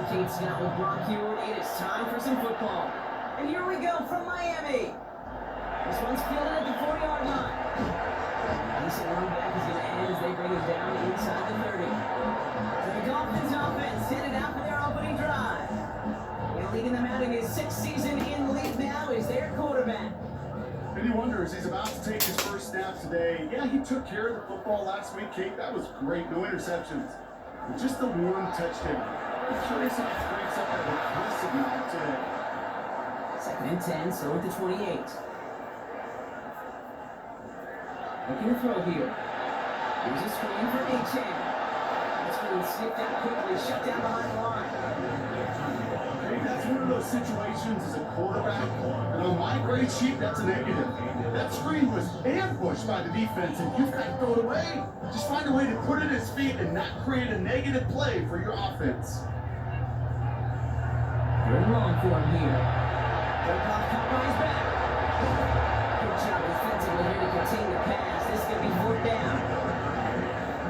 Kate Scott with Brock Huard. It is time for some football. And here we go from Miami. This one's fielded at the 40-yard line. Decent run back is going to end as they bring it down inside the 30. So the Dolphins offense headed out for their opening drive. And leading them out in his 6th season in the league now is their quarterback. And he wonders, he's about to take his first snap today. Yeah, he took care of the football last week, Kate. That was great. No interceptions. But just the one touchdown. I'm curious if he breaks up that aggressive amount today. 2nd and 10, so at the 28. Looking to throw here. Here's a screen for Achane. That screen snipped out quickly, shut down behind the line. Okay, that's one of those situations as a quarterback. And on my grade sheet, that's a negative. That screen was ambushed by the defense, and you've got to throw it away. Just find a way to put it at his feet and not create a negative play for your offense. Third and long for him here. Drop cut by his back. Good job defensively here to contain the pass. This is going to be 4th down.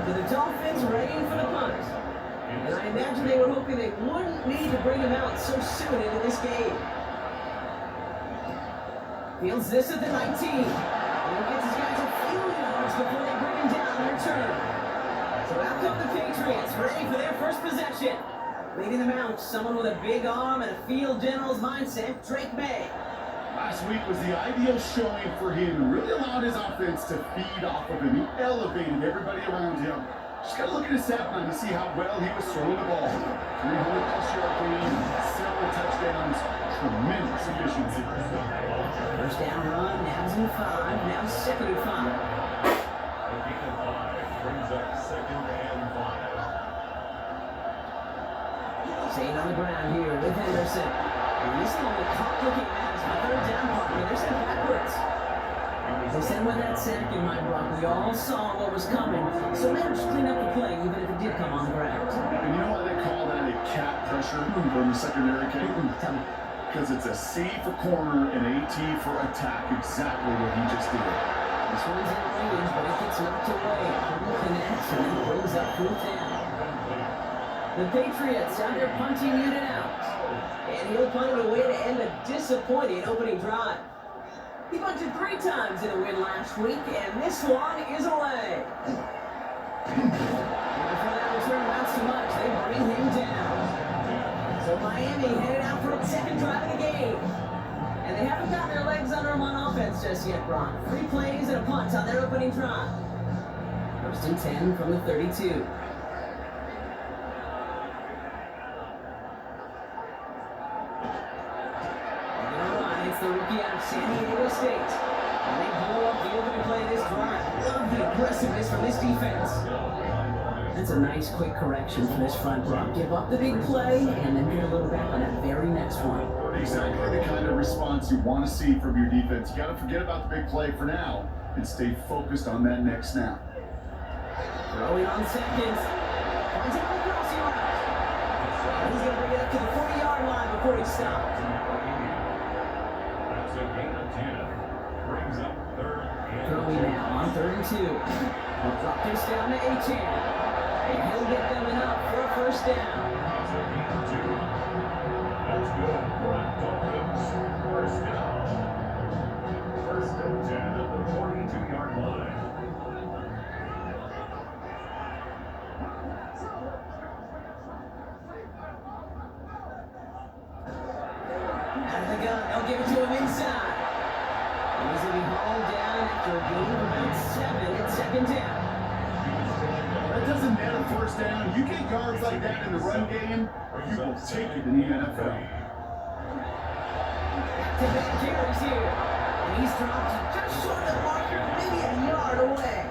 So the Dolphins ready for the punt. And I imagine they were hoping they wouldn't need to bring him out so soon into this game. Fields this at the 19. And he gets his guys a few yards before they bring him down and return. So out come the Patriots, ready for their first possession. Leading them out, someone with a big arm and a field general's mindset, Drake May. Last week was the ideal showing for him and really allowed his offense to feed off of him. He elevated everybody around him. Just got to look at his stat line to see how well he was throwing the ball. 300-plus yard gain, several touchdowns, tremendous efficiency. First down run, now's in 5, now 2nd and 5. Brings up 2nd and 5. Staying on the ground here with Henderson. And this is one of the complicated matters. My 3rd down partner, they're sent backwards. They said when that sack in my Brock, we all saw what was coming. So managed to clean up the play, even if it did come on the ground. And you know why they call that a cat pressure from the secondary, Kate? Tell me. Because it's a C for corner and a T for attack, exactly what he just did. This one's in range, but it gets knocked away. Connects and then brings up 4th down. The Patriots have their punting unit out. And he'll punt it away to end a disappointing opening drive. He punted 3 times in a win last week, and this one is away. Before that return amounts to much, they bring him down. So Miami headed out for its 2nd drive of the game. And they haven't got their legs under them on offense just yet, Brock. 3 plays and a punt on their opening drive. 1st and 10 from the 32. It's the rookie out of San Diego State. And they blow up the opening play of this drive. Love the aggressiveness from this defense. That's a nice quick correction for this front block. Give up the big play and then get a little back on that very next one. Exactly the kind of response you want to see from your defense. You got to forget about the big play for now and stay focused on that next snap. Throwing on 2nds. Finds it on the crossing route. And he's going to bring it up to the 40-yard line before he stopped. That's a gain of 10. Brings up 3rd and 2. Throwing now on 3rd and 2. He'll drop this down to Achane. And he'll get them enough for a 1st down. That's a gain of 2. That's good for the Dolphins. 1st down. 1st and 10 at the 42-yard line. Out of the gun, they'll give it to him inside. And he's going to be hauled down after a gain of about 7 at 2nd down. That doesn't matter 1st down. You get yards like that in the run game, you will take it in the NFL. Back-to-back carries here. And he's dropped just short of the marker, maybe a yard away.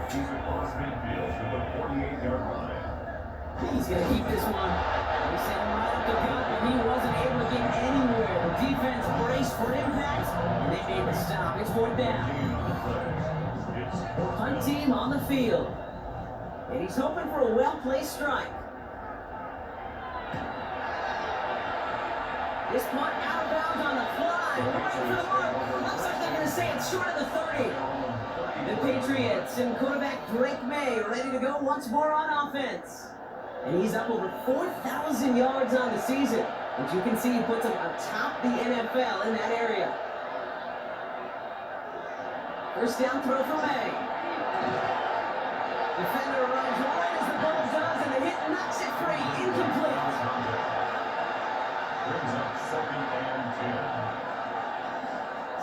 He's across midfield to the 48-yard line. He's going to keep this one. They sent him right up the gut, but he wasn't able to get anywhere. The defense braced for impact, and they made the stop. It's 4th down. Punt team on the field. And he's hoping for a well-placed strike. This punt out of bounds on the fly. Right for the mark. Looks like they're going to say it's short of the 30. The Patriots and quarterback Drake May ready to go once more on offense. And he's up over 4,000 in yards on the season, which you can see he puts him atop the NFL in that area. First down throw for May. Defender runs wide as the ball does, and the hit knocks it free. Incomplete. Brings up 2nd and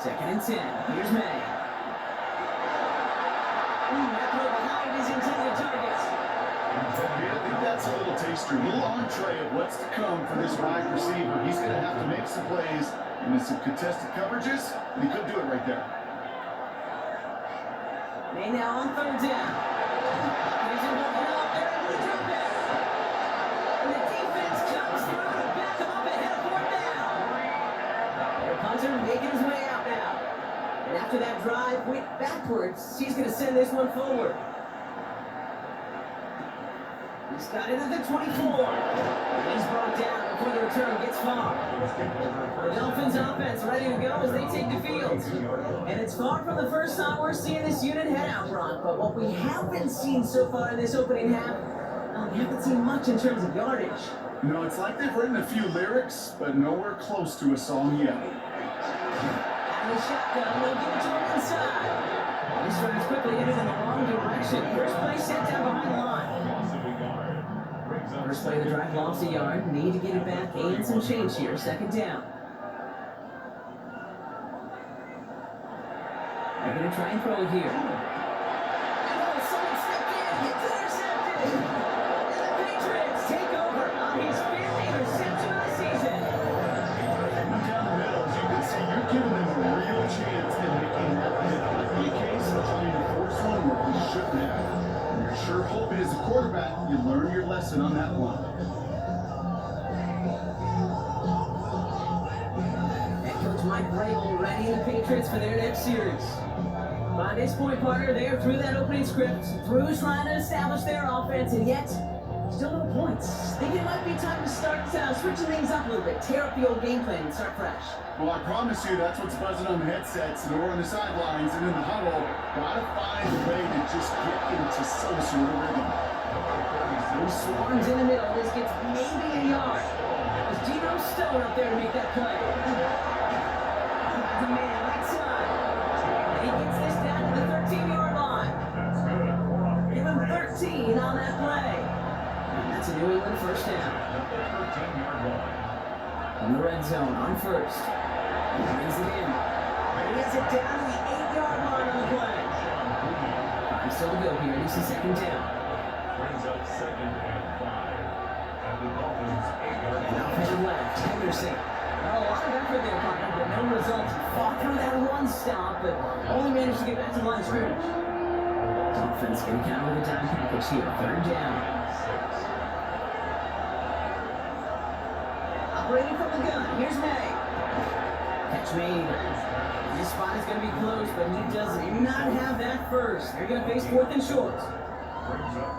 10. 2nd and 10. Here's May. That throw behind his intended targets. Yeah, I think that's a little taster, a little entree of what's to come for this wide receiver. He's going to have to make some plays into some contested coverages, and he could do it right there. May now on 3rd down. He's looking up there into the drop back. And the defense comes through to back him up ahead of 4th down. Their punter making his way out now. And after that drive went backwards, he's going to send this one forward. He's got it at the 24. He's brought down before the return gets far. The Dolphins offense ready to go as they take the field. And it's far from the first time we're seeing this unit head out, Brock. But what we haven't seen so far in this opening half, we haven't seen much in terms of yardage. No, it's like they've written a few lyrics, but nowhere close to a song yet. Out of the shotgun, they'll give it to him inside. This run is quickly headed in the wrong direction. First play set down behind the line. First play of the drive lost a yard. Need to get it back and some change here. 2nd down. They're going to try and throw it here. Oh, someone stepped in. It's intercepted. And the Patriots take over on his 5th interception of the season. Down the middle, as you can see, you're giving them a real chance in making that hit. Might be a case of trying to force one where we shouldn't have. And you're sure hoping as a quarterback you learn your lesson on that one. Head coach Mike Vrabel readying the Patriots for their next series. By this point, partner, they're through that opening script, through trying to establish their offense, and yet still no points. Think it might be time to start switching things up a little bit, tear up the old game plan and start fresh. Well, I promise you that's what's buzzing on the headsets and over on the sidelines and in the huddle. Gotta find a way to just get into some sort of rhythm. Those swarms in the middle, this gets maybe a yard. That was Geno Stone up there to make that play. The man right side. And he gets this down to the 13-yard line. Give him 13 on that play. And that's a New England first down. From the red zone on first. He brings it in. And he has it down to the 8-yard line on the play. 5 still to go here. This is 2nd down. Brings up 2nd and 5. And the Dolphins 8-yard And off headed left, Henderson. Well, a lot of effort there, partner, but no results. He fought through that one stop, but only managed to get back to the line of scrimmage. Dolphins going to counter with a dime package here. 3rd down. Operating from the gun. Here's May. Catch made. This spot is going to be close, but he does not have that first. They're going to face 4th and short.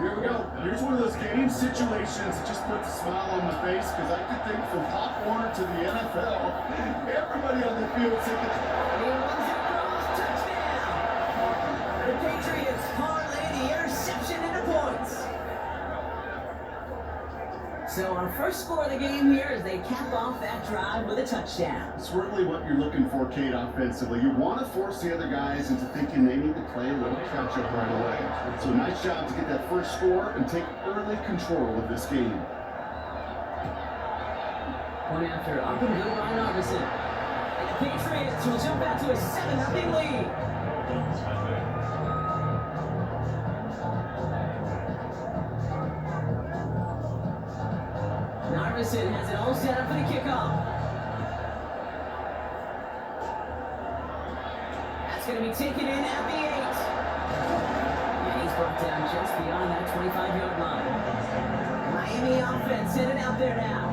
Here we go. Here's one of those game situations that just puts a smile on my face because I could think from Pop Warner to the NFL, everybody on the field thinking, He runs it across. Touchdown. The Patriots parlay the interception into points. So our first score of the game here is they cap off that drive with a touchdown. it's really what you're looking for, Kate, offensively. You want to force the other guys into thinking they need to play a little catch up right away. So nice job to get that first score and take early control of this game. Point after up and good by Narvison. And the Patriots will jump out to a 7-0 lead. Narvison has it all set up for the kickoff. That's going to be taken in at the 8. And he's brought down just beyond that 25-yard line. Miami offense headed out there now.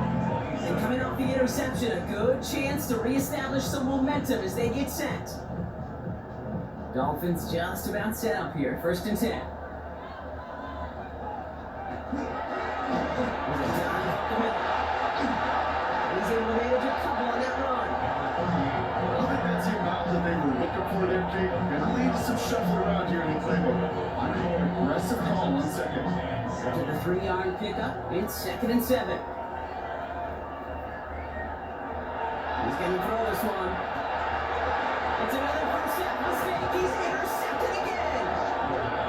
And coming off the interception, a good chance to reestablish some momentum as they get set. Dolphins just about set up here. 1st and 10. There's a dive up the middle. He's able to manage a couple on that run. I think that's the amount that they were looking for there, Kate. Gonna leave some shuffle around here in the playbook. I'm an aggressive call on 2nd. After the 3-yard pickup, it's 2nd and 7. He's going to throw this one. It's another first half mistake. He's intercepted again.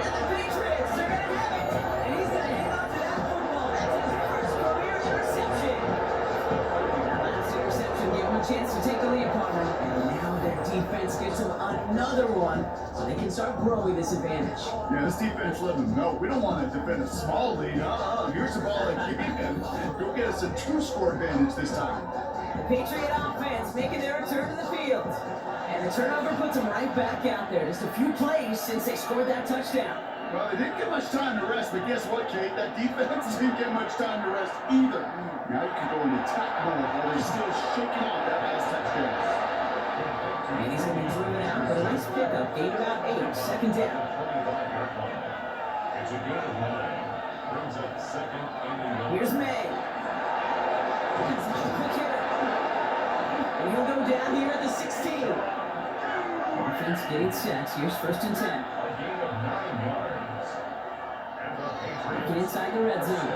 And the Patriots are going to have it. And he's going to hang on to that football. That's his first career interception. That last interception gave him a chance to take the lead, partner. And now their defense gets him another one, so they can start growing this advantage. Yeah, this defense let them know we don't want to defend a small lead. Here's the ball again. Go get us a 2-score advantage this time. The Patriot offense making their return to the field. And the turnover puts them right back out there. Just a few plays since they scored that touchdown. Well, they didn't get much time to rest, but guess what, Kate? That defense didn't get much time to rest either. Now you can go into attack mode while they're still shaking off that last touchdown. And he's going to be driven out, but a nice pickup. Gain about 8, second down. It's a gain of 9. Brings up second and 11. Here's May. He's a quick hitter. And he'll go down here at the 16. Offense getting set. Here's first and 10. A gain of 9 yards. And the Patriots. Get inside the red zone.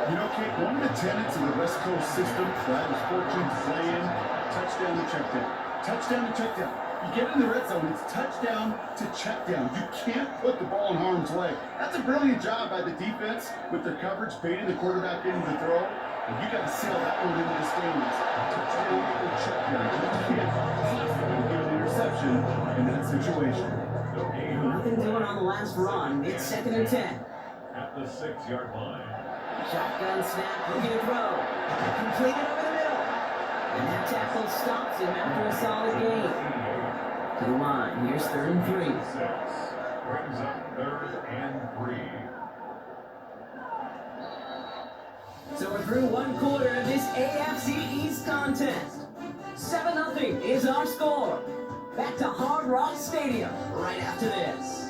You know, Kate, one of the tenets of the West Coast system that I was fortunate to play in, touchdown to check down. Touchdown to check down. You get in the red zone, it's touchdown to check down. You can't put the ball in harm's way. That's a brilliant job by the defense with their coverage, baiting the quarterback into the throw. And you got to sail that one into the stands. Touchdown or check down. You can't possibly get an interception in that situation. No gain. Nothing doing on the last run. It's second and 10. At the 6-yard line. Shotgun snap, looking to throw. Completed over the middle. And that tackle stops him after a solid gain. To the line, here's third and 3. 6. Brings up 3rd and 3. So we're through one quarter of this AFC East contest. 7-0 is our score. Back to Hard Rock Stadium right after this.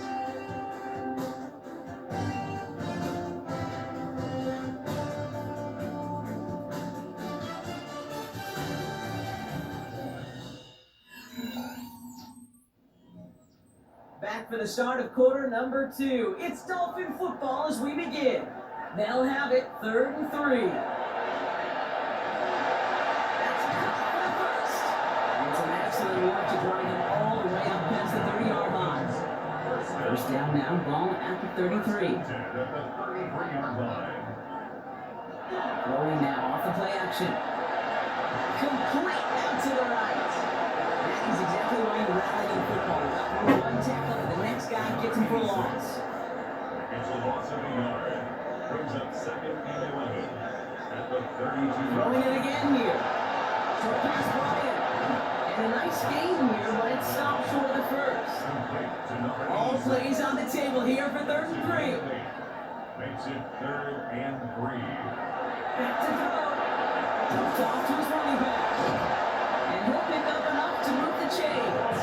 Back for the start of quarter number 2. It's Dolphin football as we begin. They'll have it 3rd and 3. That's cut for the first. And it's an excellent work to grind it all the way up past the 30-yard line. First down now, ball at the 33. At the 33-yard line. Throwing now off the play action. Complete out to the right. That is exactly why you rally in football. One tackle and the next guy gets him for a loss. It's a loss of a yard. Brings up 2nd and 11. At the 32. Throwing it again here. Short pass brought in. And a nice gain here, but it stopped short of the first. Complete to number All 8. plays on the table here for 3rd and 3. Makes it 3rd and 3. Back to throw. Dumped off to his running back. And he'll pick up enough to move the chains.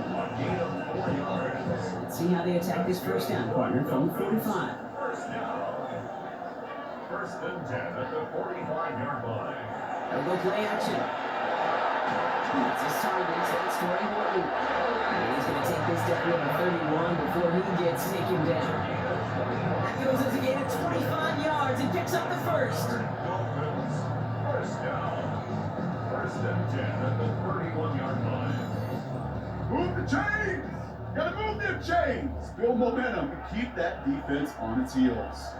A gain of 4 yards. Let's see how they attack this first down, partner, from 45. First down. 1st and 10 at the 45-yard line. They'll go play action. That's his target. That's Torrey Horton. And he's going to take this down to the 31 before he gets taken down. That goes as a gain of 25 yards and picks up the first. Dolphins. First down. 1st and 10 at the 31-yard line. Move the chains! Gotta move them chains! Build momentum and keep that defense on its heels.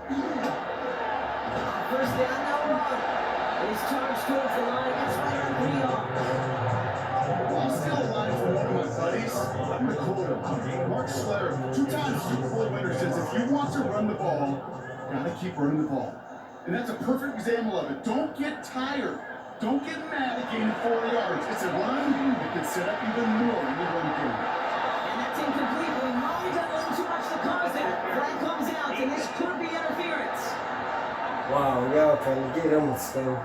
First down, no run. He's charged towards the line. It's right on 3 yards. I'm still alive for one of my buddies. I'm gonna quote him. Mark Schler, 2-time Super Bowl winner, says if you want to run the ball, gotta keep running the ball. And that's a perfect example of it. Don't get tired. Don't get mad at gaining 4 yards. It's a run that can set up even more in the run game. And that's incomplete. We might have done a little too much to cause that. Flag comes out, and this could be interference. Wow, y'all trying to get him still.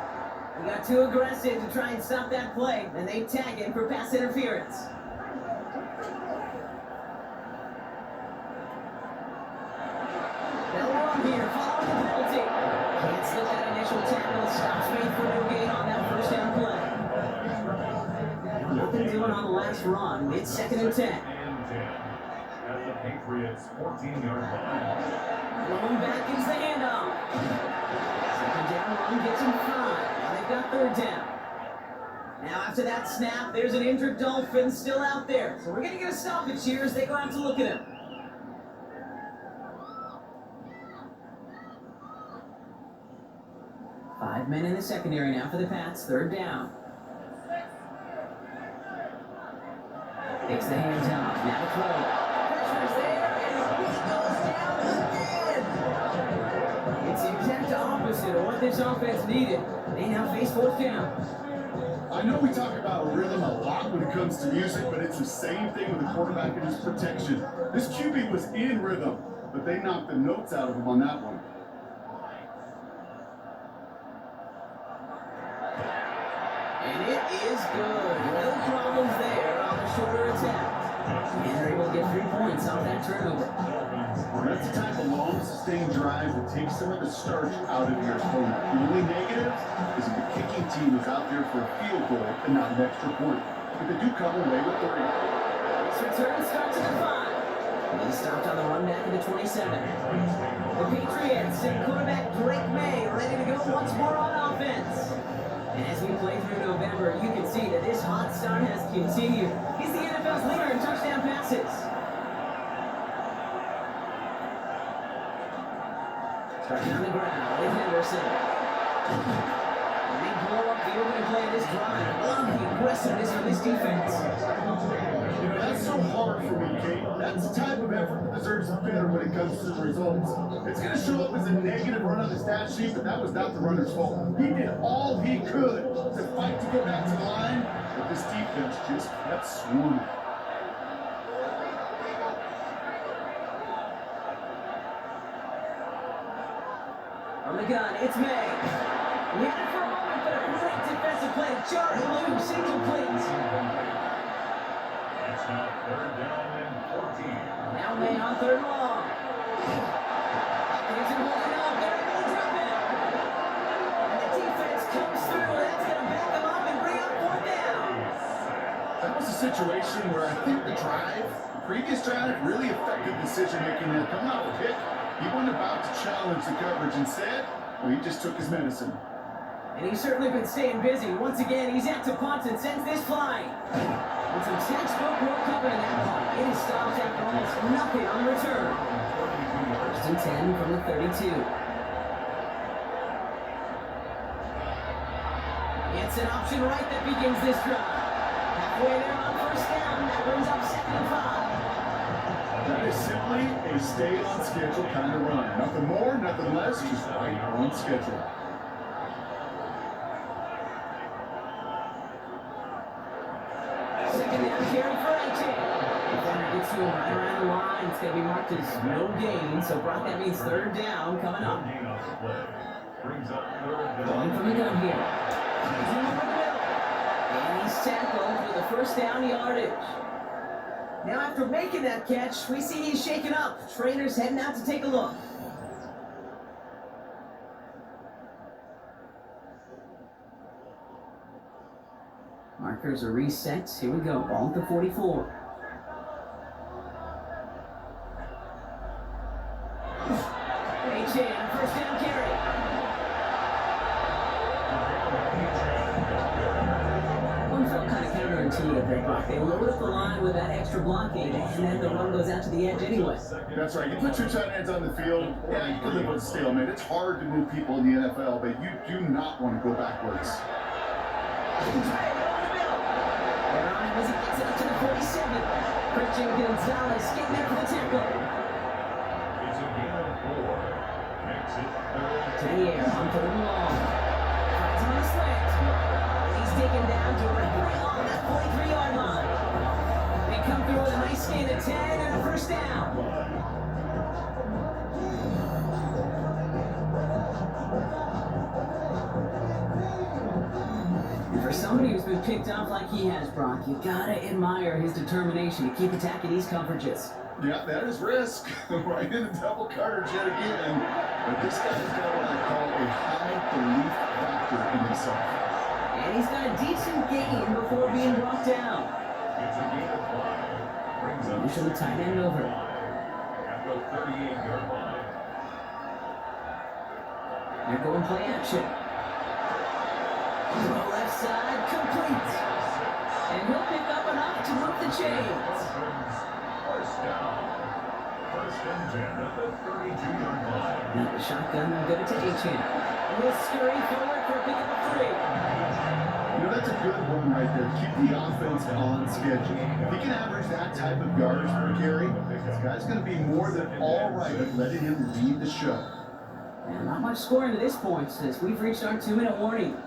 We got too aggressive to try and stop that play, and they tag him for pass interference. They'll run here, following the penalty. Can't slip that initial tackle. Stops made for no gain on that first down play. Nothing doing one on the last run. It's 2nd and 10. At the Patriots' 14-yard line. Going back is the handoff. 2nd down run gets him 5. Now they've got 3rd down. Now after that snap, there's an injured Dolphin still out there. So we're going to get a stoppage here as they go out to look at him. Five men in the secondary now for the Pats. 3rd down. Takes the hands off. Now the throw. Pressure's there, and he goes down again. It's the exact opposite of what this offense needed. They now face 4th down. I know we talk about rhythm a lot when it comes to music, but it's the same thing with the quarterback and his protection. This QB was in rhythm, but they knocked the notes out of him on that one. And it is good. No problems there on the shorter attempt. And they're able to get 3 points off that turnover. That's the type of long, sustained drive that takes some of the starch out of your opponent. The only negative is if the kicking team is out there for a field goal and not an extra point. But they do come away with 3. This return starts at the 5. He stopped on the run back of the 27. The Patriots and quarterback Drake May ready to go once more on offense. And as we play through November, you can see that this hot start has continued. He's the NFL's leader in touchdown passes. Starting on the ground with Henderson. And they blow up the opening play of this drive. Love the aggressiveness from this defense. You know, that's so hard for me, Kate. That's the type of effort that deserves better when it comes to the results. It's going to show up as a negative run on the stat sheet, but that was not the runner's fault. He did all he could to fight to get back to the line, but this defense just kept swarming. On the gun, it's May. We had it for a moment, but a great defensive play. Jarred loose, incomplete. It's now 3rd down and 14. Now May on 3rd and long. Hopkins holding up. They're able to drop it. And the defense comes through. That's going to back them up and bring up 4th down. That was a situation where I think the previous drive, really affected decision-making there. Coming off a pick, he wasn't about to challenge the coverage. Instead, he just took his medicine. And he's certainly been staying busy. Once again, he's at to punt and sends this flying. And some textbook work covered in that punt. It is stopped after almost nothing on the return. 1st and 10 from the 32. It's an option right that begins this drive. Halfway there on 1st down. That brings up 2nd and 5. That is simply a stay on schedule kind of run. Nothing more, nothing less, just right on schedule. Second down carry for A-Chain. Defender gets to him right around the line. It's going to be marked as no gain. So Brock, that means 3rd down coming up. Gain on the play. Brings up 3rd Going down. from the gun here. He's in over the middle. And he's tackled for the 1st down yardage. Now after making that catch, we see he's shaken up. Trainer's heading out to take a look. Markers are reset. Here we go. Ball at the 44. A-Chain, 1st down carry. One felt kind of counterintuitive there, Brock. They load up the line with that extra blockade, and then the run goes out to the edge anyway. That's right. You put your tight ends on the field, yeah, you can live with stalemate. It's hard to move people in the NFL, but you do not want to go backwards. As he gets it up to the 47. Christian Gonzalez getting there for the tackle. It's a gain of 4. Makes it 3rd. To the air, on 3rd and long. Finds him on the slant. And he's taken down directly on that 43-yard line. They come through with a nice gain of 10 and a 1st down. And for somebody who's been picked off like he has, Brock, you gotta admire his determination to keep attacking these coverages. Yeah, that is risk. Right in the double coverage yet again. But this guy's got what I call a high belief factor in himself. And he's got a decent gain before being brought down. It's a gain of 5. Brings up Usually tight end over. at the 38-yard line. They're going play action. Throw left side, complete. And he'll pick up enough to move the chains. First down. First and 10 at the 32-yard line. Now the shotgun, they'll get it to Achane. And he'll scurry forward for a pick up of 3. You know, that's a good one right there. Keep the offense on schedule. If he can average that type of yards per carry, this guy's going to be more than all right at letting him lead the show. And not much scoring to this point since we've reached our 2-minute warning.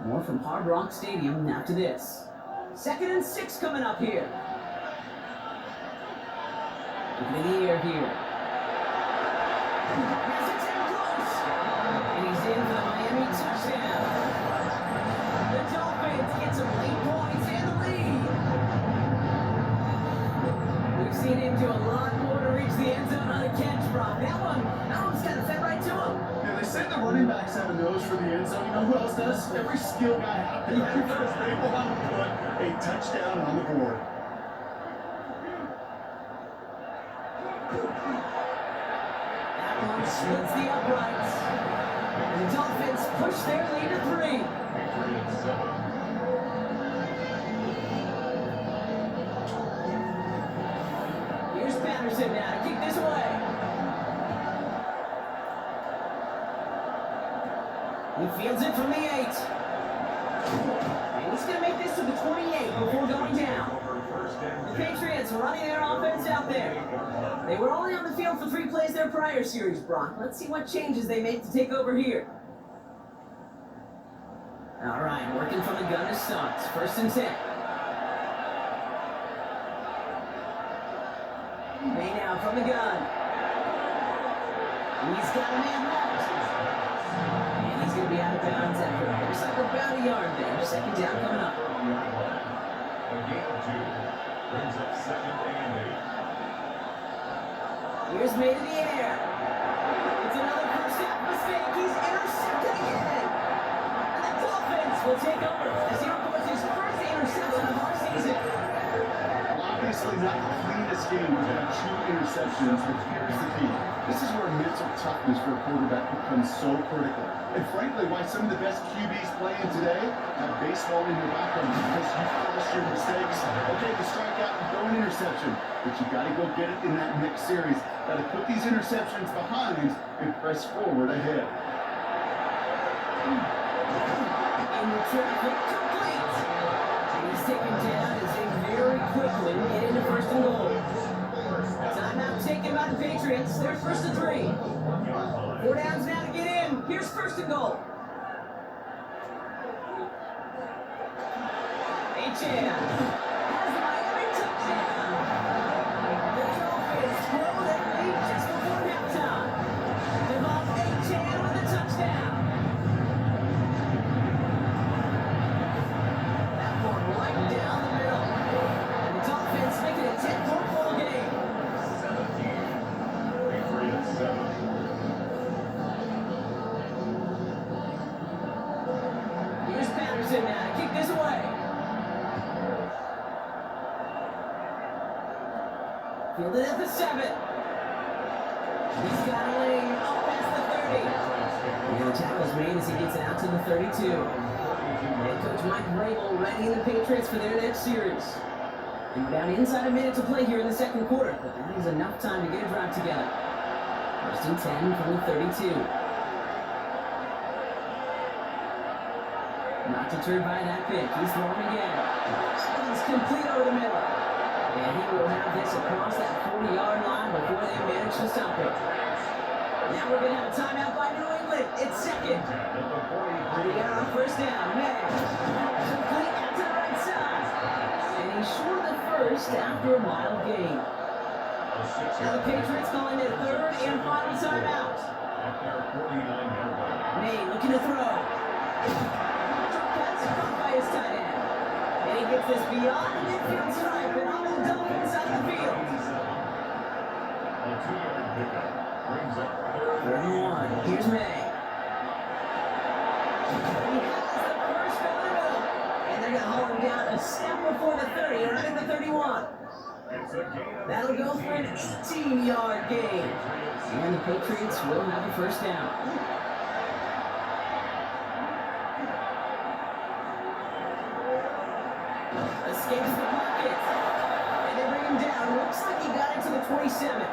More from Hard Rock Stadium after this. 2nd and 6 coming up here. Looking in the air here. Has it in close. And he's in for the Miami touchdown. The Dolphins get some late points and the lead. We've seen him do a lot more to reach the end zone on a catch, Brock. That one's kind of fed right to him. Yeah, they say the running backs have a nose for the end zone. You know who else does? Every skill guy out there because they want to put a touchdown on the board. That one splits the uprights. And the Dolphins push their lead to 3. Patriots 7. Here's Patterson now to kick this away. He fields it from the 8. And he's going to make this to the 28 before going down. The Patriots running their offense out there. They were only on the field for 3 plays their prior series, Brock. Let's see what changes they make to take over here. All right, working from the gun to Suggs. 1st and 10. May now from the gun. He's got a man left. And he's going to be out of bounds after looks like about a yard there. 2nd down coming up. A gain of 2. Brings up 2nd and 8. Here's May to the air. It's another first half mistake. He's intercepted again. And the Dolphins will take over as he records his first interception of our season. Obviously not the cleanest game. We've had 2 interceptions, but here's the key. This is where mental toughness for a quarterback becomes so critical. And frankly, why some of the best QBs playing today have baseball in their background because you flush your mistakes. Okay, the strikeout, you throw an interception, but you got to go get it in that next series. Got to put these interceptions behind and press forward ahead. In the traffic, complete. And he's taken down as they very quickly get into 1st and goal. Timeout taken by the Patriots. They're 1st and 3. 4 downs now to get in. Here's 1st and goal. Achane has the Miami touchdown. The Dolphins grow their lead just before halftime. Devon Achane with a touchdown. That one right down the middle. And the Dolphins make it a 10-point ball game. 17. Patriots 7. Here's Patterson now to kick this away. Fielded at the 7. He's got a lane up past the 30. And the tackle's made as he gets it out to the 32. Head coach Mike Vrabel readying the Patriots for their next series. And we're down inside a minute to play here in the 2nd quarter, but that is enough time to get a drive together. 1st and 10 from the 32. Not deterred by that pick. He's throwing again. He's complete over the middle. And he will have this across that 40-yard line before they manage to stop it. Now we're going to have a timeout by New England. It's 2nd. We got our 1st down. May. Complete out to the right side. And he's short of the 1st after a wild gain. Now the Patriots calling it 3rd and final timeout. May looking to throw. That's caught by his tight end. And he gets this beyond the midfield stripe and onto the Dolphins side of the field. A 2-yard pickup brings up 3rd and 1. Here's May. He has the first over the middle. And they're going to haul him got a step before the 30, right at the 31. It's a gain of That'll go for an 18-yard gain. And the Patriots will have a first down. Escapes the pocket. And they bring him down. Looks like he got it to the 27.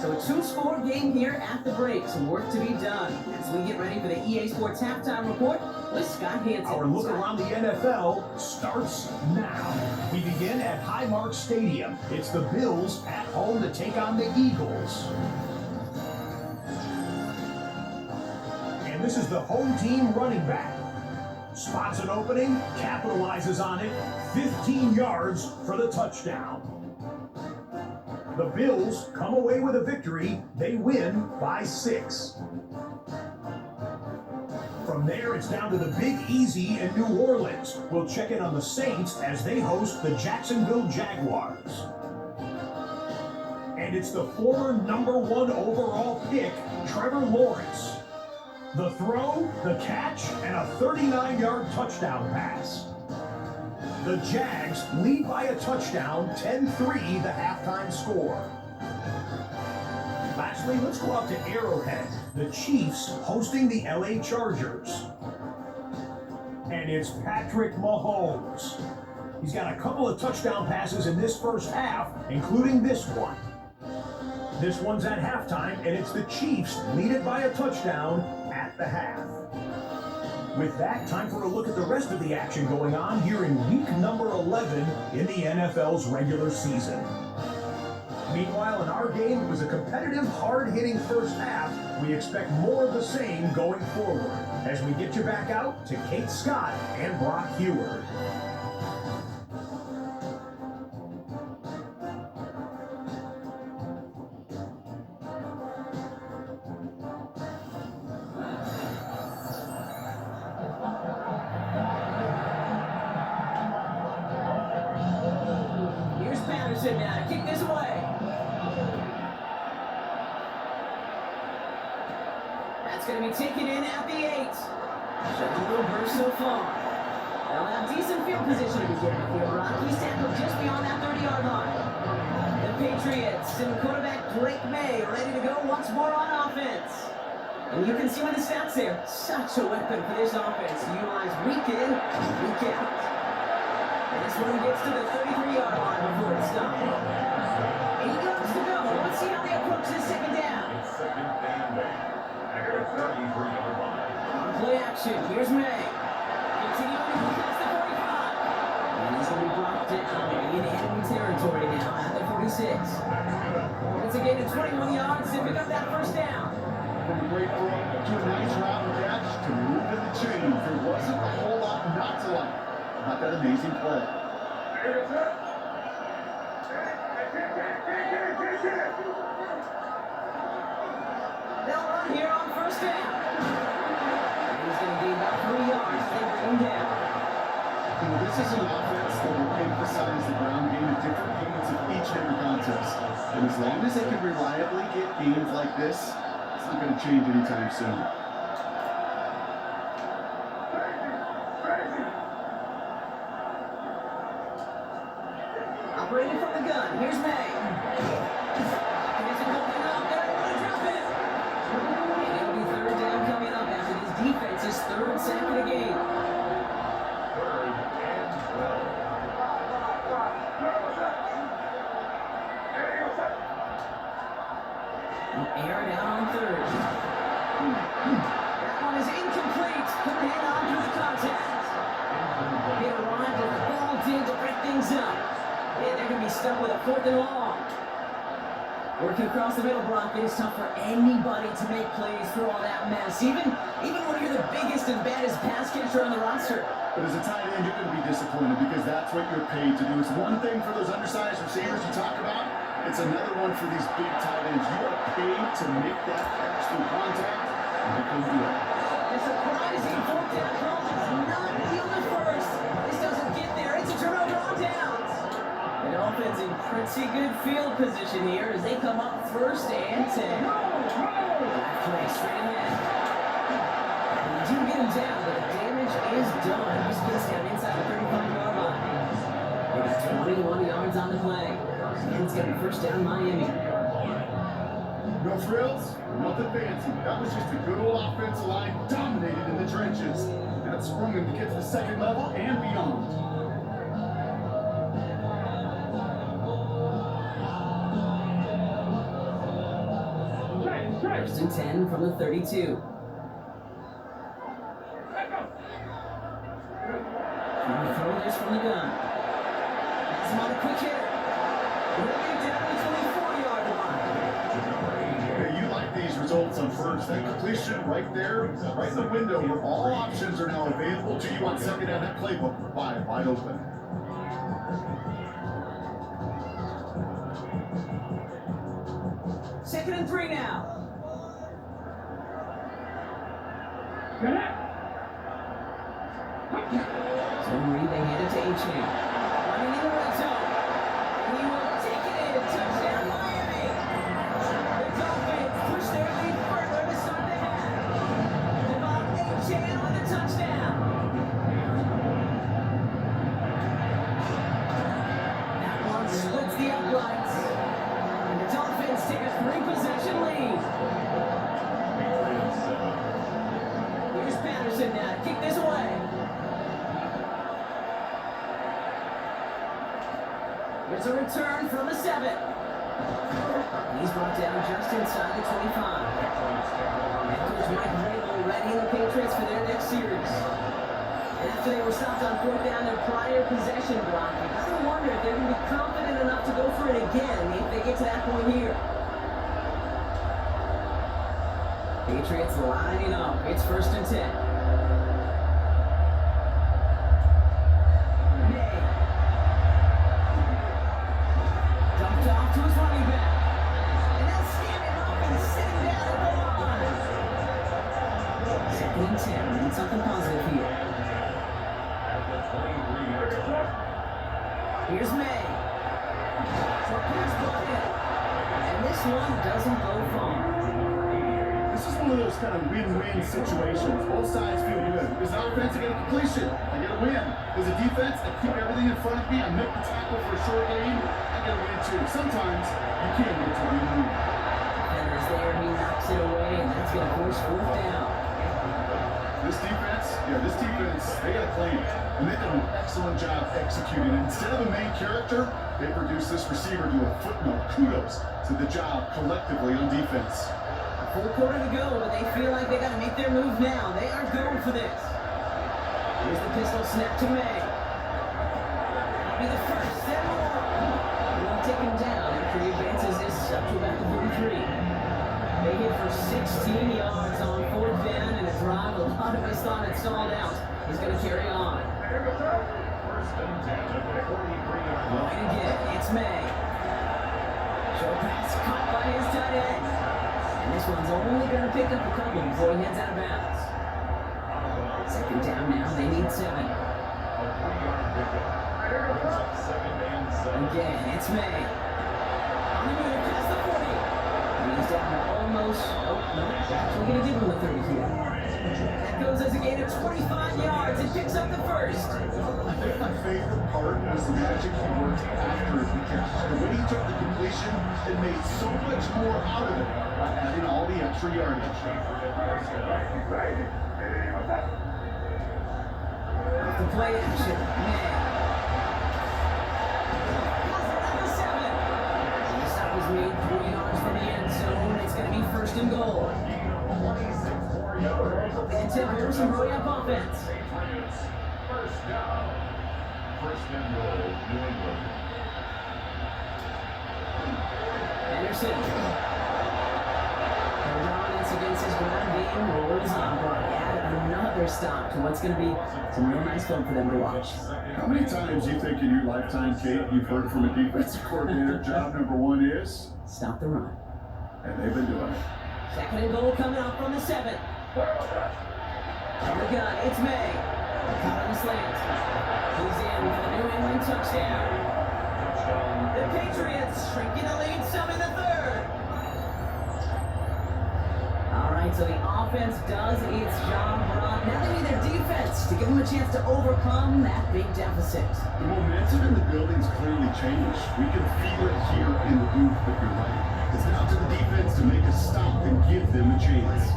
So a two-score game here at the break. Some work to be done as we get ready for the EA Sports Halftime Report with Scott Hansen. Our look around the NFL starts now. We begin at Highmark Stadium. It's the Bills at home to take on the Eagles. And this is the home team running back. Spots an opening, capitalizes on it, 15 yards for the touchdown. The Bills come away with a victory. They win by 6. From there, it's down to the Big Easy in New Orleans. We'll check in on the Saints as they host the Jacksonville Jaguars. And it's the former #1 overall pick, Trevor Lawrence. The throw, the catch, and a 39-yard touchdown pass. The Jags lead by a touchdown, 10-3 the halftime score. Lastly, let's go out to Arrowhead. The Chiefs hosting the LA Chargers. And it's Patrick Mahomes. He's got a couple of touchdown passes in this first half, including this one. This one's at halftime, and it's the Chiefs lead it by a touchdown at the half. With that, time for a look at the rest of the action going on here in week number 11 in the NFL's regular season. Meanwhile, in our game, it was a competitive, hard-hitting first half. We expect more of the same going forward as we get you back out to Kate Scott and Brock Heward. Here's Patterson now to kick this away. That's going to be taken in at the 8. Showing a little burst so far. They'll have decent field position to begin with here. Rockies tackled just beyond that 30-yard line. The Patriots and quarterback Drake May ready to go once more on offense. And you can see with the stats there, such a weapon for this offense to utilize week in, week out. And this one gets to the 33-yard line before it's stopped. 8 yards to go. Let's see how they approach this second down. It's second and 8. At a 33-yard line. On play action, here's May. Continuing to pass the 45. And he's going to be brought down in enemy territory now at the 46. It's a gain of 21 yards to pick up that first down. From a great throw to a nice route catch to move in the chains. There wasn't a whole lot not to like about that amazing play. They'll run here on first down. And he's going to gain about 3 yards. They bring him down. You know, this is an offense that will emphasize the ground game at different points of each and every contest. And as long as they can reliably get games like this, it's not going to change anytime soon. Operating from the gun, here's May. And it's opening up, they're able to drop it. And it'll be third down coming up after this defense's third sack of the game. Third and 12. Air down on third. That one is incomplete. Couldn't hang on through the contact. They arrived and the ball did to break things up. And they're going to be stuck with a 4th and long. Working across the middle, Brock, it is tough for anybody to make plays through all that mess. Even when you're the biggest and baddest pass catcher on the roster. But as a tight end, you're going to be disappointed because that's what you're paid to do. It's one thing for those undersized receivers you talk about. It's another one for these big tight ends. You are paid to make that catch through contact, and they couldn't do it. The surprising 4th down call does not fielded first. This doesn't get there. It's a turnover on downs. The Dolphins in pretty good field position here as they come up 1st and 10. Back play straight ahead. And you do get him down, but the damage is done. He gets down inside the 35-yard It's going to be first down Miami. No frills, nothing fancy. That was just a good old offensive line dominated in the trenches. That sprung him to get to the second level and beyond. First and 10 from the 32. Now throw this from the gun. That's not a quick hitter. He'll get down to the 24-yard line. Hey, you like these results on first. That completion right there, right in the window where all options are now available to you on second down. That playbook wide open. Second and 3 now. Zone read, they hand it to Achane. Running in the red zone. He will take it in. Touchdown, Miami. The Dolphins push their lead further to start the half. Devon Achane with a touchdown. That one splits the uprights. And the Dolphins take a 3-possession lead. Here's Patterson now to kick this away. There's a return from the 7. He's brought down just inside the 25. Head coach Mike Vrabel readying the Patriots for their next series. And after they were stopped on fourth down, their prior possession block, you gotta wonder if they're going to be confident enough to go for it again if they get to that point here. Patriots lining up. It's first and 10. Off to his running back. And now standing up and sitting down at the line. Second and 10. Need something positive here. Here's May. Short pass brought in. And this one doesn't go far. This is one of those kind of win-win situations. Both sides feel good. There's an offense, I get a completion. I get a win. There's a defense, I keep everything in front of me. I make the tackle for a short game. I get a win too. Sometimes you can't get to win. Defender's there, he knocks it away, and that's going to force fourth down. This defense, they got a plan. And they've done an excellent job executing. Instead of a main character, they produce this receiver to a footnote. Kudos to the job collectively on defense. Full quarter to go, but they feel like they got to make their move now. They are going for this. Here's the pistol snap to May. That'll be the first and more. They'll take him down after he advances this up to about the 43. They hit for 16 yards on fourth down and a drive. A lot of us thought it stalled out. He's going to carry on. First and 10 at the 43-yard line. Right again, it's May. Short pass caught by his tight end. And this one's only going to pick up a couple before he heads out of bounds. Second down now, they need 7. A 3-yard pickup. Brings up second and 7. Again, it's May. On the move past the 40. And he's down to almost, actually going to give him the 30 here. That goes as a gain of 25 yards and picks up the first. I think my favorite part was the magic he worked after the catch. And when he took the completion, it made so much more out of it by adding all the extra yardage. The play action, May. Another 7. The stop was made 3 yards from the end zone. It's going to be first and goal. And Tim Pearson brought up offense. First down. First and goal, New England. Anderson. The dominance against his ground game rolls on, but add another stop to what's going to be some real nice film for them to watch. How many times do you think in your lifetime, Kate, you've heard from a defensive coordinator, job number 1 is? Stop the run. And they've been doing it. Second and goal coming up from the 7. On the gun, it's May. Caught on the slant. He's in for the New England touchdown. The Patriots shrinking the lead some in the third. All right, point, so the offense does its job, Rob. Now they need their defense to give them a chance to overcome that big deficit. The momentum in the building's clearly changed. We can feel it here in the booth, but you're right. It's now to the defense to make a stop and give them a chance.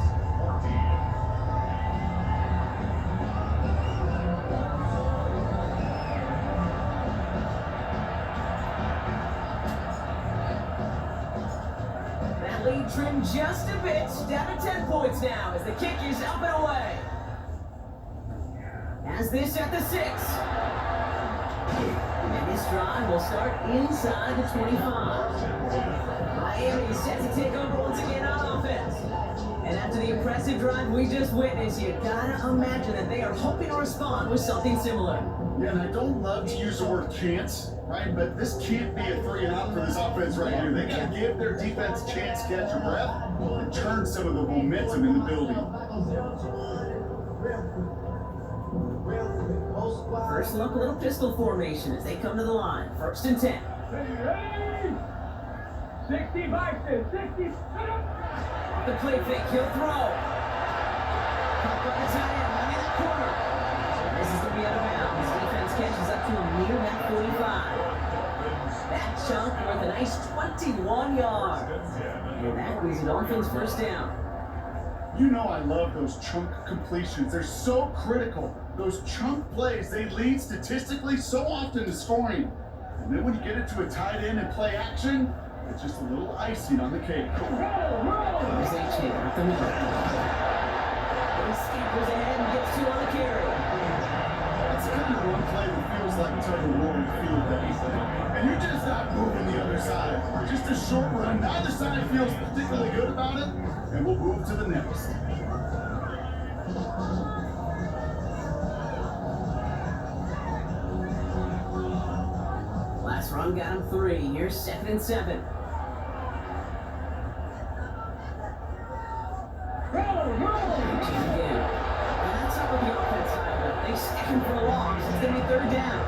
That lead trimmed just a bit, down to 10 points now as the kick is up and away. As this at the 6. And this drive will start inside the 25. Miami is set to take over once again on offense. And after the impressive drive we just witnessed, you gotta imagine that they are hoping to respond with something similar. Yeah, and I don't love to use the word chance, right? But this can't be a 3 and out for this offense right here. They gotta give their defense a chance to catch a breath and turn some of the momentum in the building. First look, a little pistol formation as they come to the line. 1st and 10. 65 to 60. The play fake, he'll throw. Caught by the tight end, running the corner. And this is going to be out of bounds. Defense catches up to him near that 45. That chunk worth a nice 21 yards. And that is an offense 1st down. You know I love those chunk completions. They're so critical. Those chunk plays, they lead statistically so often to scoring. And then when you get it to a tight end and play action, it's just a little icing on the cake. Here's H.A. at the middle. He scampers ahead and gets 2 on the carry. That's kind of one play that feels like tug of war in field days. And you're just not moving the other side. Just a short run. Neither side feels particularly good about it. And we'll move to the next. Last run got him 3. Here's 2nd and 7. Again. And that's not what the offense side. They stick him for a loss. It's going to be 3rd down.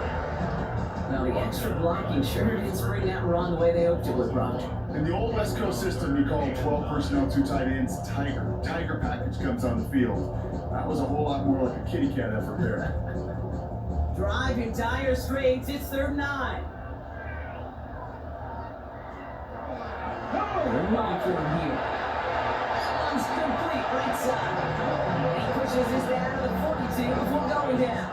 Now the extra blocking sure didn't spring that run the way they hoped it would, Rob. In the old West Coast system, you call 12 personnel, 2 tight ends, Tiger. Tiger package comes on the field. That was a whole lot more like a kitty cat effort there. Drive in dire straits. It's 3rd and 9. They're long for him here. That one's complete right side. He pushes this down to the 42 before going down.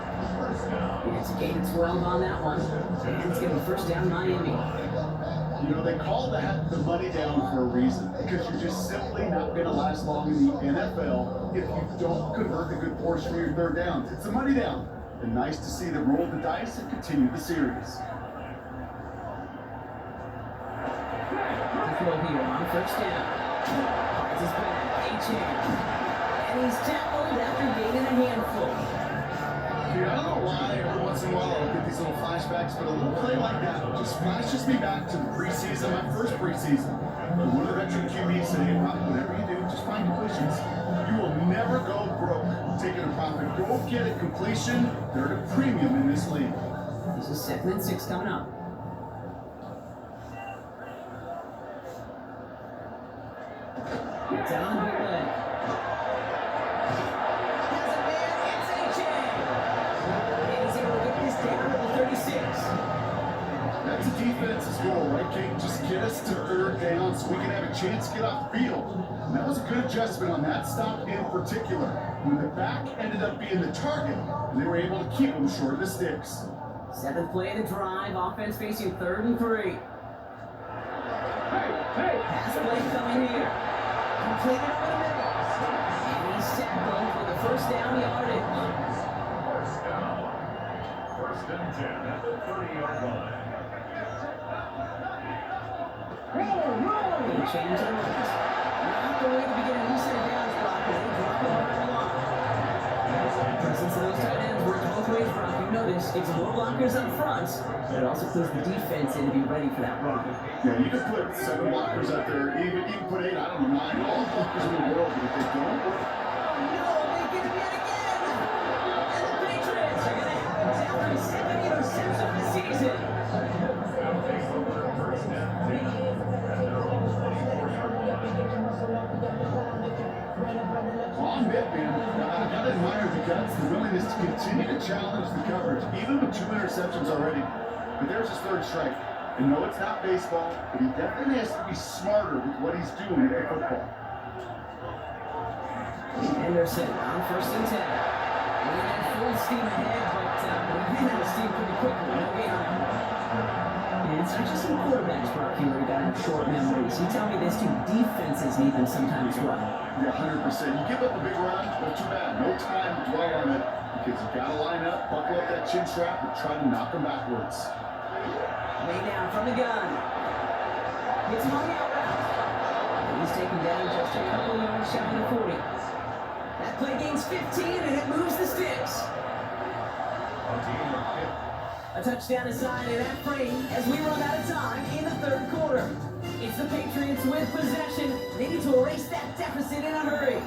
It's a gain of 12 on that one. And it's getting 1st down Miami. You know, they call that the money down for a reason, because you're just simply not going to last long in the NFL if you don't convert a good portion of your 3rd downs. It's the money down. And nice to see them roll the dice and continue the series. Throw here on 1st down. Cards his back, H.A. And he's tackled after gaining a handful. Dude, I don't know why every once in a while I'll get these little flashbacks, but a little play like that just flashes me back to the preseason, my first preseason. And one of the veteran QBs said, hey, Rob, whatever you do, just find completions. You will never go broke taking a profit. Go get a completion. They're at a premium in this league. This is 2nd and 6 coming up. It's on the leg. Has a man, it's H.A. And he's able to get this down to the 36. That's a defense's goal, right, Kate? Just get us to 3rd down so we can have a chance to get off the field. And that was a good adjustment on that stop in particular, when the back ended up being the target, and they were able to keep him short of the sticks. 7th play of the drive, offense facing 3rd and 3. Pass play coming here. Completed over the middle. And he's tackled for the 1st down yardage. 1st down. 1st and 10 at the 30-yard line. He changed the rules. Not the way to begin a new set of downs blockers. They drop it on the line. Presence of those tight ends works both ways, Brock. You notice it's more blockers up front, but it also puts the defense in to be ready for that run. Yeah, you could put 7 blockers up there, even put 8, I don't know, 9, all blockers in the world, but if they don't, No, they get it yet again! And the Patriots are going to have it down to 7 interceptions of the season. They'll take over 1st and 10 at their own 24-yard line. continue to challenge the coverage, even with 2 interceptions already. But there's his third strike. And no, it's not baseball, but he definitely has to be smarter with what he's doing with the football. Anderson on 1st and 10. We're at full steam ahead, but we ran out of steam pretty quickly. No gain on it. And it's not just some quarterbacks, Brock Huey, got have short memories. You tell me this too, defenses need them sometimes well. Yeah, 100%. You give up a big run, but too bad. No time to dwell on it because you got to line up, buckle up that chin strap, and try to knock them backwards. Lay down from the gun. Hits him on the out route. And he's taken down just a couple yards shy of the 40. That play gains 15 and it moves the sticks. A touchdown aside in that frame as we run out of time in the 3rd quarter. It's the Patriots with possession. They need to erase that deficit in a hurry.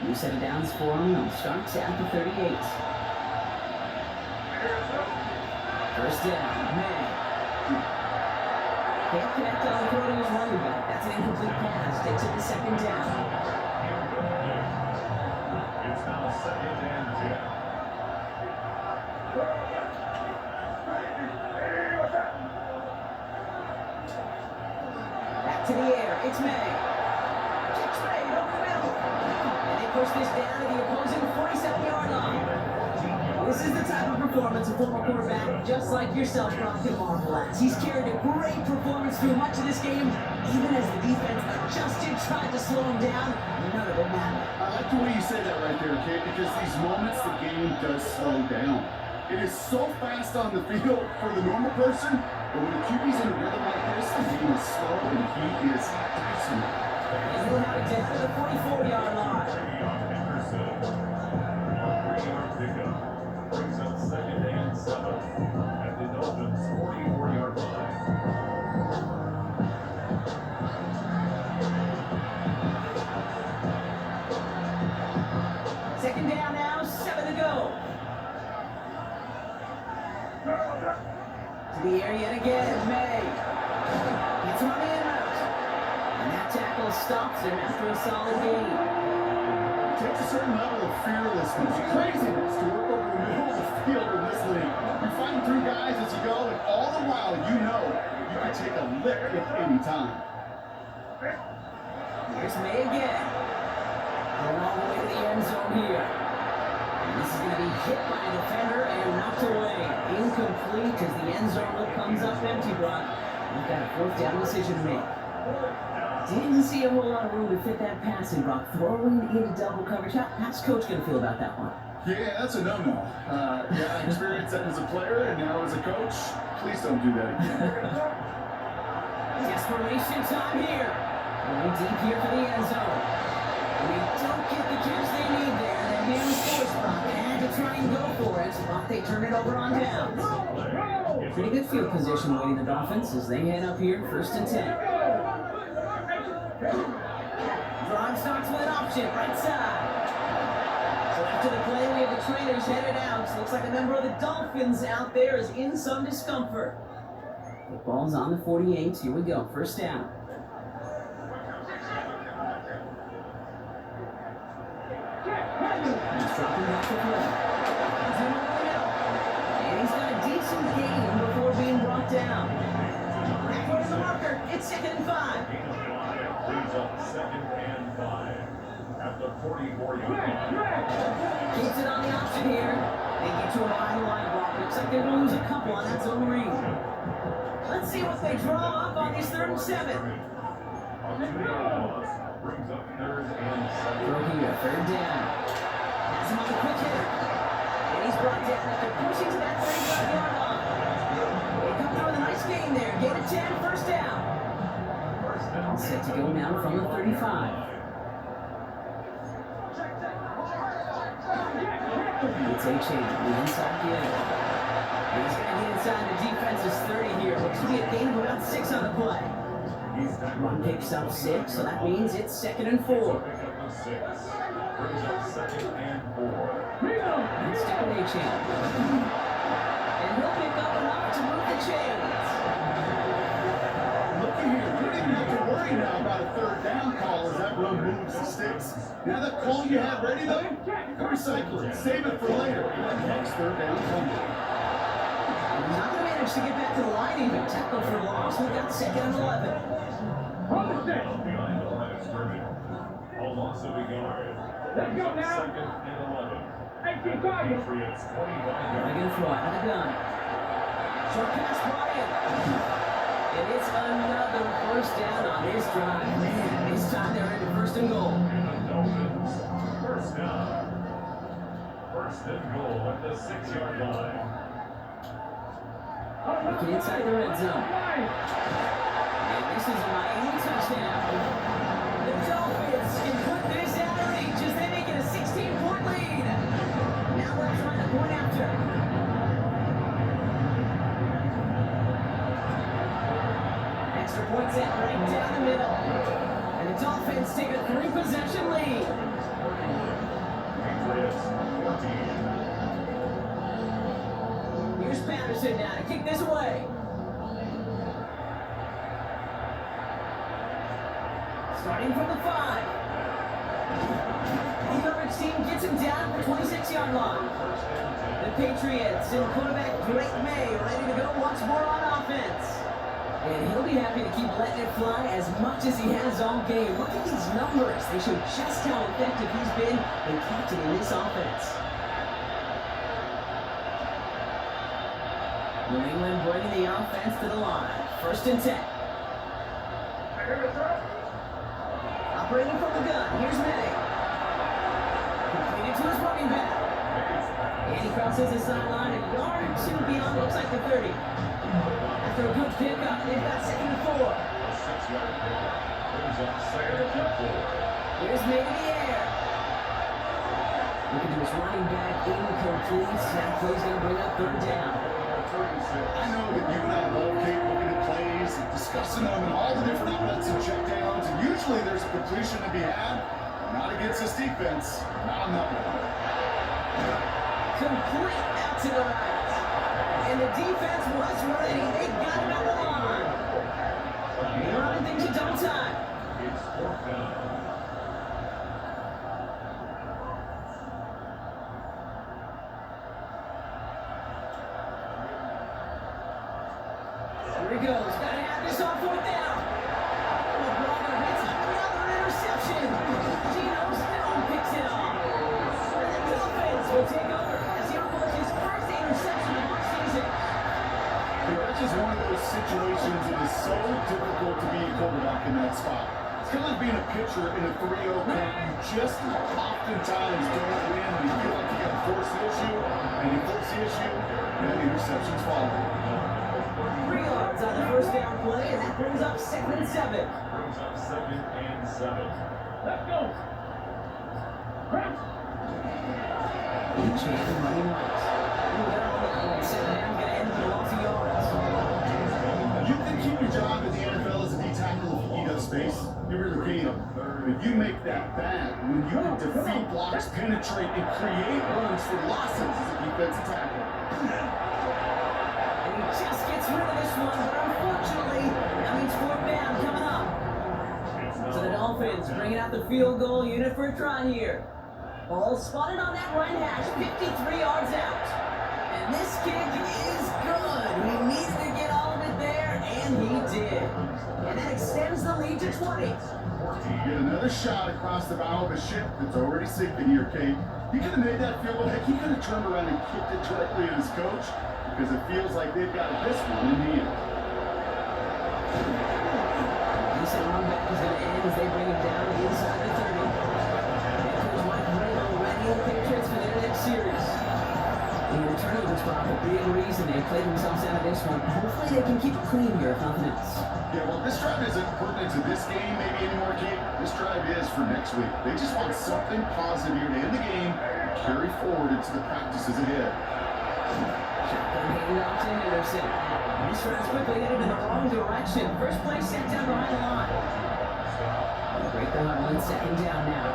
New set of downs for them. Starts at the 38. First down, man. Can't connect on the throw to his running back. That's an incomplete pass. Takes it to 2nd down. It's now 2nd and 10. Back to the air. It's May. Kicks May over the middle. And they push this down to the opposing 47-yard line. This is the type of performance a former quarterback just like yourself, Brock, can marvel at. He's carried a great performance through much of this game, even as the defense adjusted, tried to slow him down. None of it mattered. I like the way you say that right there, okay? Because these moments, the game does slow down. It is so fast on the field for the normal person, but when the QB's in a rhythm like this, the game is slow and he is awesome. And he'll have it down to the 44-yard line. Henderson. 3-yard pickup. Brings up 2nd and 7 at the Dolphins' 44-yard line. Second down now, 7 to go. To the air yet again, May. It's on the in-route. And that tackle stops him after a solid gain. It takes a certain level of fearlessness, craziness to work over the middle of the field in this league. You're fighting through guys as you go, and all the while you know you can take a lick at any time. Here's May again. Going all the way to the end zone here. And this is going to be hit by a defender and knocked away. Incomplete as the end zone look comes up empty, Brock. We've got a 4th down decision to make. Didn't see a whole lot of room to fit that pass in, Brock. Throwing into double coverage. How's Coach going to feel about that one? Yeah, that's a no-no. Yeah, I experienced that as a player, and now as a coach, please don't do that again. Desperation time here. Going deep here for the end zone. And they don't get the catch they need there. Their hands forced, Brock. They had to try and go for it, but they turn it over on downs. Pretty good field position waiting the Dolphins as they head up here, 1st and 10. Drive starts with an option, right side. So after the play, we have the trainers headed out. So looks like a member of the Dolphins out there is in some discomfort. The ball's on the 48. Here we go, 1st down. He's dropping back to throw. He's in over the middle. And he's got a decent gain before being brought down. Backward to the marker. It's 2nd and 5. Brings up 2nd and 5 at the 44-yard line. Keeps it on the option here. They get to a high line block. Looks like they're going to lose a couple on that zone read. Let's see what they draw up on this 3rd and 7. On 2-yard loss, brings up 3rd and 7. Throw here, 3rd down. Has him on the quick hitter. And he's brought down after pushing to that 35-yard line. They come through with a nice gain there. Get it 10, 1st down. All set to go now from the 35. It's A-Chain, the inside kid. And he's going to get inside the defense's 30 here. Looks to be a gain of about 6 on the play. Run picks up 6, so that means it's 2nd and 4. Brings up 2nd and 4. And stick with A-Chain. And he'll pick up enough to move the chains. Look at here, we don't even have to worry worried now about a third down call as that run moves the sticks. Now that call you had ready, though, recycle it. Save it for later. That next third down coming. He's not going to manage to get back to the line even. Tackle for loss. We've got 2nd and 11. Behind the line of scrimmage. A loss of a yard. Let's go now. 2nd and 11. Hey, keep talking. Patriots 25 They're yards. going to throw it out of the gun. Short pass brought in. And it's another first down on this drive. Man, this time they're into 1st and goal. And the Dolphins, first down. 1st and goal at the 6-yard line. Looking inside the red zone. And this is a Miami touchdown. The Dolphins can put this out of reach as they make it a 16-point lead. Now let's find the point after. Extra points out right down the middle. And the Dolphins take a 3-possession lead. Patriots 14. Here's Patterson now to kick this away. Starting from the 5. The coverage team gets him down at the 26-yard line. The Patriots and quarterback Drake May ready to go once more on offense. And he'll be happy to keep letting it fly as much as he has all game. Look at these numbers. They show just how effective he's been in captaining this offense. New England bringing the offense to the line. 1st and 10. Operating from the gun. Here's May. Completed to his running back. And he crosses the sideline a yard or 2 beyond, looks like the 30. After a good pickup, they've got 2nd and 4. A 6-yard pickup. Brings up 2nd and 4. Here's May to the air. Looking to his running back, incomplete. That play's going to bring up 3rd down. I know that you and I love Kate looking at plays and discussing them and all the different outlets and checkdowns, and usually there's a completion to be had. Not against this defense. Not on that one. Complete out to the right. And the defense was ready. They got him out of the line. They're running things at double time. It's 4th down. Here he goes. Gotta have this on 4th down. Oh, brother, hits another interception. Geno Stone picks it off. And the Dolphins will take over as he records his 1st interception of the season. That's just one of those situations that is so difficult to be a quarterback in that spot. It's kind of like being a pitcher in a 3-0 count. You just oftentimes don't win. You feel like you got to force the issue, and you force the issue, and interceptions follow. 3 yards on the 1st down play, and that brings up 2nd and 7. Brings up 2nd and 7. Let's go. Crouch. Each hand running right. Moving on the 2nd down, gonna end with a loss of yards. You can keep your job in the NFL as a D-tackle if you eat up space. You really can. But you make that bad when you can defeat blocks, penetrate, and create runs for losses as a defensive tackle. And he just gets rid of this one, but unfortunately, that means 4th down coming up. So the Dolphins bringing out the field goal unit for a try here. Ball spotted on that right hash, 53 yards out. And this kick is good. He needs to get all of it there, and he did. And that extends the lead to 20. Get another shot across the bow of a ship that's already sinking here, Kate. He could have made that field goal. Heck, he could have turned around and kicked it directly at his coach because it feels like they've got this one in hand. Decent run back is going to end as they bring him down inside the 30. Coach Mike Vrabel ready the Patriots for their next series. And the turnovers were a big reason they played themselves out of this one. Hopefully they can keep it clean here, if nothing else. Yeah, well, this drive isn't pertinent to this game maybe anymore, Kate. This drive is for next week. They just want something positive here to end the game and carry forward into the practices ahead. Shotgun handed off to Henderson. This drive's quickly headed in the wrong direction. First play set down behind the line. They'll break the huddle in 2nd down now.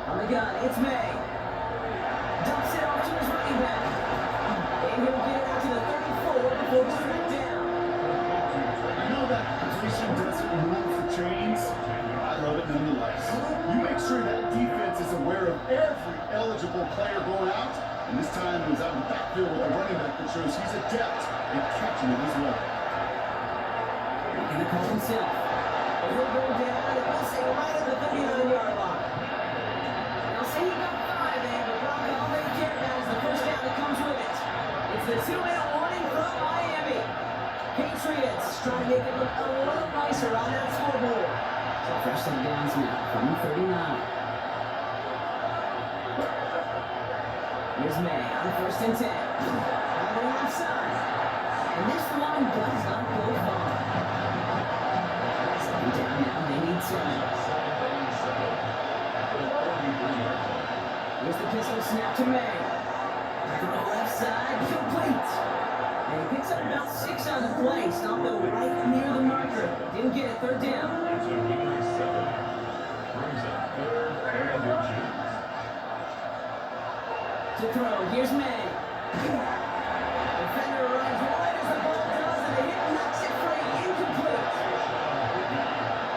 On the gun, it's May. referee eligible player going out. And this time it was out in the backfield with a running back that shows he's adept at catching it as well. Making the call himself. But he'll go down and we'll say right at the 39-yard line. They'll say he got 5 there, but probably all they care about is the first down that comes with it. It's the 2-minute warning from Miami. Patriots trying to make it look a little nicer on that scoreboard. So first and downs now from the 39. Here's May on first and 10. Traveling outside. And this one does not go far. Second down now, they need 7. Here's the pistol snap to May. Throw left side, complete. And he picks up about 6 on the play. Stopped though right near the marker. Didn't get it, third down. It's a Henry 7. Brings up 3rd and inches. To throw, here's May. Defender runs wide as the ball does, and the hit knocks it free, incomplete.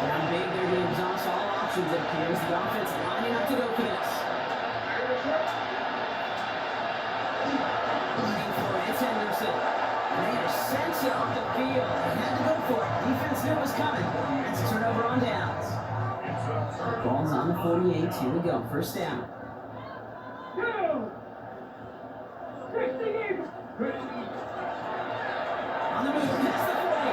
Down big, they're going to exhaust all options, it appears. The offense lining up to go for this. Looking for it, it's Henderson. And they are sent off the field. They had to go for it. Defense knew it was coming. That's a turnover on downs. Ball's on the 48, here we go, first down. Two. 68. On the move, past the 40.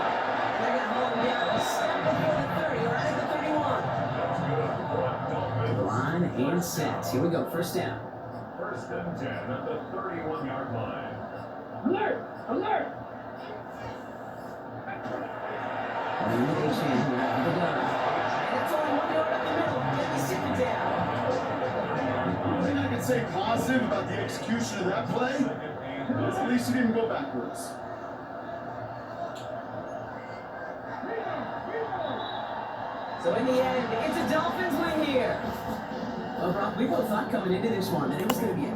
And they're going to hold him down a step before the 30, right at the 31. That's good. To the line and set. Here we go, first down. First and 10 at the 31-yard line. Alert! Alert! Elimination here at the gun. And it's only 1 yard up the middle. Let me sit it down. One thing I can say positive about the execution of that play is at least he didn't go backwards. So in the end, it's a Dolphins win here. Well, Brock, we both thought coming into this one that it was going to be a